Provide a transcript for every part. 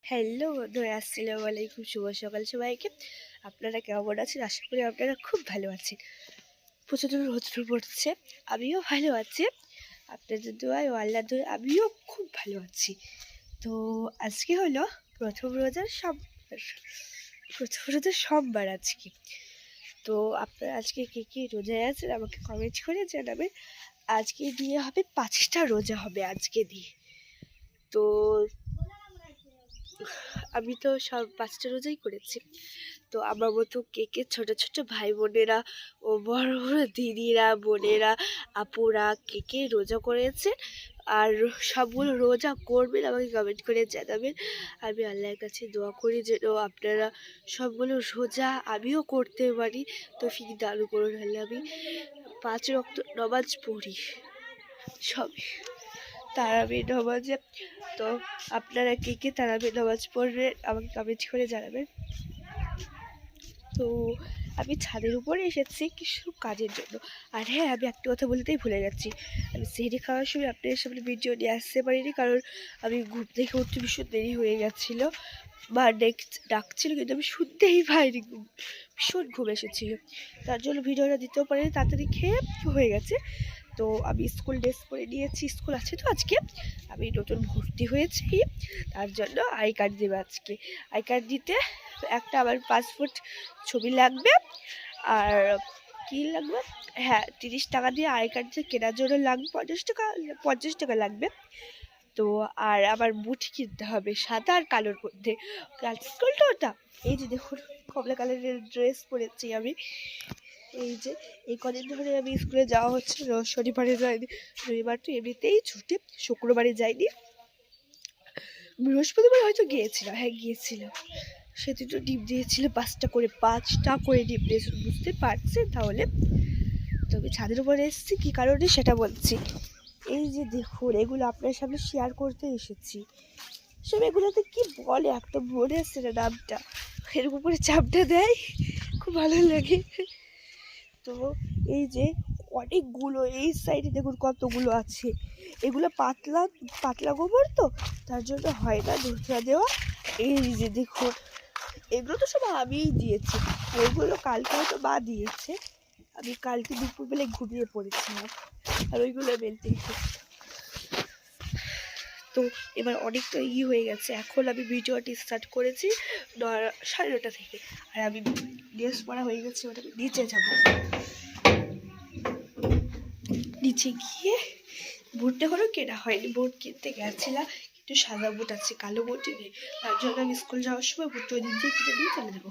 Hello বন্ধুরা, আসসালামু আলাইকুম। শুভ সকাল সবাইকে। আপনারা কেমন আছেন? আশা করি আপনারা খুব ভালো আছেন। প্রচুর রৌদ্র পড়ছে, আমিও ভালো আছি। আপনাদের দোয়ায় ও আল্লাহর দোয়ায় আমিও খুব ভালো আছি। তো আজকে হলো প্রথম রোজার সোমবার আজকে। তো আপনারা আজকে কে কে রোজায় আছেন আমাকে কমেন্ট করে জানাবেন। আজকে দিয়ে হবে 5টা রোজা হবে আজকে দিয়ে। তো আমি তো সব 5টা রোজাই করেছি। তো আমার মতো কে কে ছোট ছোট ভাই বোনেরা ও বড় বড় দিদিরা বোনেরা আপুরা কে কে রোজা করেছে আর সবগুলো রোজা করবেন আমাকে কমেন্ট করে জানাবেন। আমি আল্লাহর কাছে দোয়া করি যেন আপনারা সবগুলো রোজা আমিও করতে পারি। তো ফিক দান করুন। হলে আমি 5 ওয়াক্ত নামাজ পড়ি সবই তারাবির নামাজে। তো আপনারা কে কে তারাবির নামাজ পড়বেন আমাকে কমেন্ট করে জানাবেন। তো আমি ছাদের উপরে এসেছি কিছু কাজের জন্য। আর হ্যাঁ, আমি একটা কথা বলতেই ভুলে যাচ্ছি, আমি সেহরি খাওয়ার সময় আপনাদের সামনে ভিডিও নিয়ে আসতে পারিনি, কারণ আমি ঘুম থেকে উঠতে ভীষণ দেরি হয়ে গেছিলো। বা ডাকছিল কিন্তু আমি শুনতেই পাইনি, ভীষণ ঘুম এসেছিলো, তার জন্য ভিডিওটা দিতেও পারিনি। তাড়াতাড়ি খেয়ে হয়ে গেছে। তো আমি স্কুল ড্রেস পরে নিয়েছি, স্কুল আছে তো আজকে। আমি নতুন ভর্তি হয়েছি, তার জন্য আই কার্ড দেবে আজকে। আই কার্ড দিতে একটা আমার পাসপোর্ট ছবি লাগবে, আর কী লাগবে, হ্যাঁ 30 টাকা দিয়ে আই কার্ড কেনার জন্য লাগবে, 50 টাকা লাগবে। তো আর আমার বুট কিনতে হবে সাদা আর কালোর মধ্যে। গার্লস স্কুলটা ওটা। এই যে দেখুন কমলা কালারের ড্রেস পরেছি আমি। এই যে এই কদিন ধরে আমি স্কুলে যাওয়া হচ্ছে, শনিবারে যাইনি, রবিবার তো এমনিতেই ছুটি, শুক্রবারে যাইনি, বৃহস্পতিবার হয়তো গিয়েছিলাম, হ্যাঁ গিয়েছিলাম। সেদিন তো ডিম দিয়েছিল 5টা করে ডিম দিয়েছিল, বুঝতে পারছেন তাহলে। তো আমি ছাদের উপরে এসেছি কী কারণে সেটা বলছি। এই যে দেখুন এগুলো আপনার সামনে শেয়ার করতে এসেছি। সব এগুলোতে কি বলে একটা মনে আসছে না নামটা, এরকম করে চাপটা দেয়, খুব ভালো লাগে। তো এই যে অনেকগুলো এই সাইডে দেখুন কতগুলো আছে। এগুলো পাতলা পাতলা গোবর, তো তার জন্য হয় না ধুতরা দেওয়া। এই যে দেখুন এগুলো তো সব আমিই দিয়েছি, আর এগুলো কালকে হয়তো মা দিয়েছে। আমি কালকে দুপুরবেলায় ঘুমিয়ে পড়েছিলাম আর ওইগুলো মেলতে এসেছি। তো এবার অনেকটা হয়ে গেছে, এখন আমি ভিডিওটি স্টার্ট করেছি 9:30 থেকে। আর আমি ড্রেস পরা হয়ে গেছে, ওটা নিচে যাব। নিচে গিয়ে বুটটা এখনো কেনা হয়নি, বুট কিনতে গেছিলাম, কিন্তু সাদা বুট আছে, কালো বুট নেই। তার জন্য আমি স্কুল যাওয়ার সময় বুটটা ওই দিন দিয়ে কিনে নিয়ে চলে যাবো।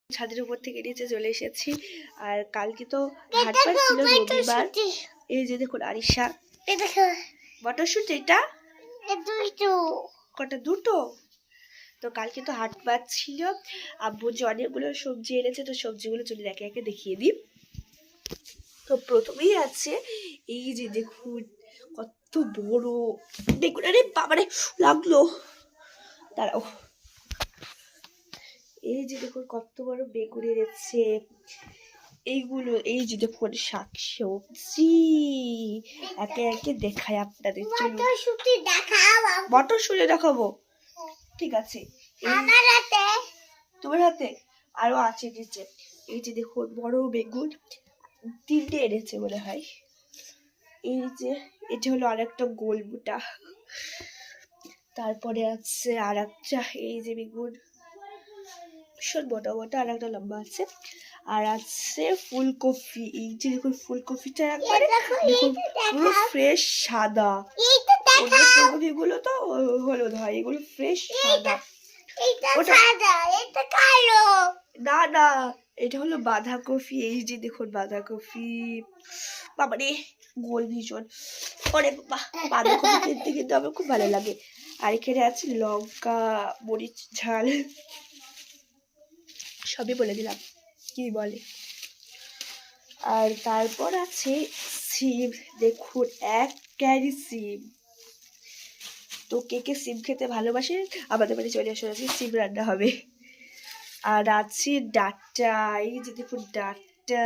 ছাদের উপর থেকে নিচে চলে এসেছি। আর কালকে তো হাটবার ছিল, রবিবার। এই যে দেখুন আরিশা মটরশুটি, এটা কটা, দুটো। তো কালকে তো হাটবার ছিল, আব্বু যে অনেকগুলো সবজি এনেছে, তো সবজিগুলো চলে একে একে দেখিয়ে দিই। তো প্রথমেই আছে এই যে দেখুন কত বড় বেগুন, আরে বাবারে লাগলো, দাঁড়াও। এই যে দেখুন কত বড় বেগুন এনেছে। এইগুলো এই যে দেখুন শাক সবজি একে একে দেখায় আপনাদের, মটরশুটি দেখাবো, ঠিক আছে। তোমার হাতে আরো আছে নিচে। এই যে দেখুন বড় বেগুন 3টে এনেছে মনে হয়। এই যে এটা হলো আরেকটা গোল বুটা। তারপরে আছে আর একটা, এই যে বেগুন ভীষণ মোটা মোটা, আর একটা লম্বা আছে। আর আছে ফুলকপি, এই যে দেখুন ফুলকপিটা একবারে দেখুন পুরো ফ্রেশ সাদা। অন্য ফুলকপিগুলো তো হলুদ হয়, এগুলো ফ্রেশ সাদা। না না, এটা হলো বাঁধাকপি। এই যে দেখুন বাঁধাকপি, বাবারে গোল ভীষণ। ওরে বাবা, বাঁধাকপি খেতে কিন্তু আমার খুব ভালো লাগে। আর এখানে আছে লঙ্কা, মরিচ ঝাল, সবই বলে দিলাম কি বলে। আর তারপর আছে সিম, দেখুন 1 ক্যারি সিম। তো কে কে সিম খেতে ভালোবাসে আমাদের বাড়ি চলে আসে, আজকে সিম রান্না হবে। আর আছে ডাঁটা, এই যে দেখুন ডাঁটা।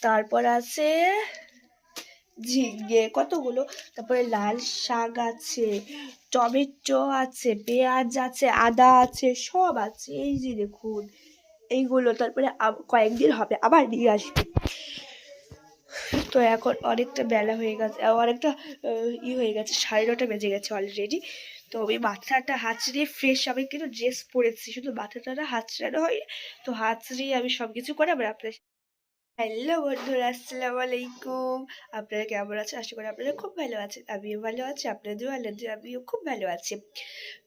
তারপর আছে ঝিঙে কতগুলো, তারপরে লাল শাক আছে, টমেটো আছে, পেঁয়াজ আছে, আদা আছে, সব আছে। এই যে দেখুন এইগুলো, তারপরে কয়েকদিন হবে আবার নিয়ে আসবে। তো এখন অনেকটা বেলা হয়ে গেছে, অনেকটা হয়ে গেছে, 9:30 বেজে গেছে অলরেডি। তো আমি মাথাটা হাঁচড়িয়ে ফ্রেশ, আমি কিন্তু ড্রেস পরেছি, শুধু মাথাটা না হাঁচড়ানো হয়। তো হাঁচড়িয়ে আমি সব কিছু করে আবার আপনার হ্যালো বন্ধুরা, আসসালামু আলাইকুম। আপনারা কেমন আছেন? আশা করি আপনারা খুব ভালো আছেন। আমিও ভালো আছি, আপনাদেরও ভালো আছে, আমিও খুব ভালো আছি।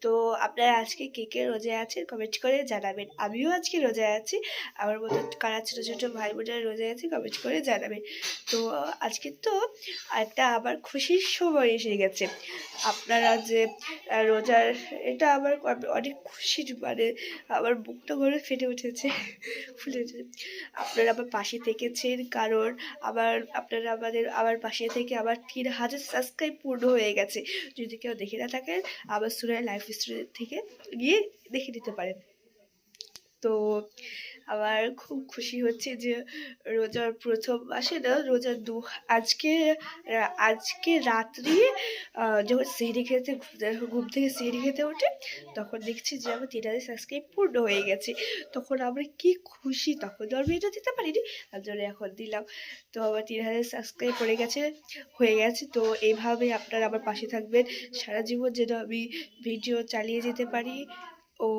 তো আপনারা আজকে কে কে রোজায় আছেন কমেন্ট করে জানাবেন। আমিও আজকে রোজায় আছি, আমার মতো কারা ছোটো ছোটো ভাই বোনেরা রোজায় আছে কমেন্ট করে জানাবেন। তো আজকে তো একটা আবার খুশির সময় এসে গেছে। আপনারা যে রোজার, এটা আমার অনেক খুশির, মানে আমার বুকটা করে ফেটে উঠেছে, ফুলে উঠেছে। আপনারা আমার পাশে থেকেছেন, কারণ আপনারা আমার পাশে থেকে আবার 3000 সাবস্ক্রাইব পূর্ণ হয়ে গেছে। যদি কেউ দেখে না থাকেন, আবার সুরাই লাইফ স্টোরি থেকে গিয়ে দেখে নিতে পারেন। তো আমার খুব খুশি হচ্ছে যে রোজার প্রথম মাসে না, আজকে আজকে রাত্রি যখন সেহরি খেতে, ঘুম থেকে সেহরি খেতে ওঠে, তখন দেখছি যে আমার 3000 সাবস্ক্রাইব পূর্ণ হয়ে গেছে। তখন আমরা কি খুশি, তখন তো আমি এটা দিতে পারিনি, তার জন্য এখন দিলাম। তো আমার 3000 সাবস্ক্রাইব হয়ে গেছে। তো এইভাবে আপনারা আমার পাশে থাকবেন সারা জীবন, যেন আমি ভিডিও চালিয়ে যেতে পারি ও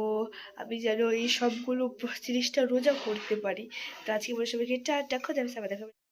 আমি যেন এই সবগুলো 30টা রোজা করতে পারি। তো আজকে বলে সবাইকে টাটা, খোদা হাফেজ, আবার দেখা হবে।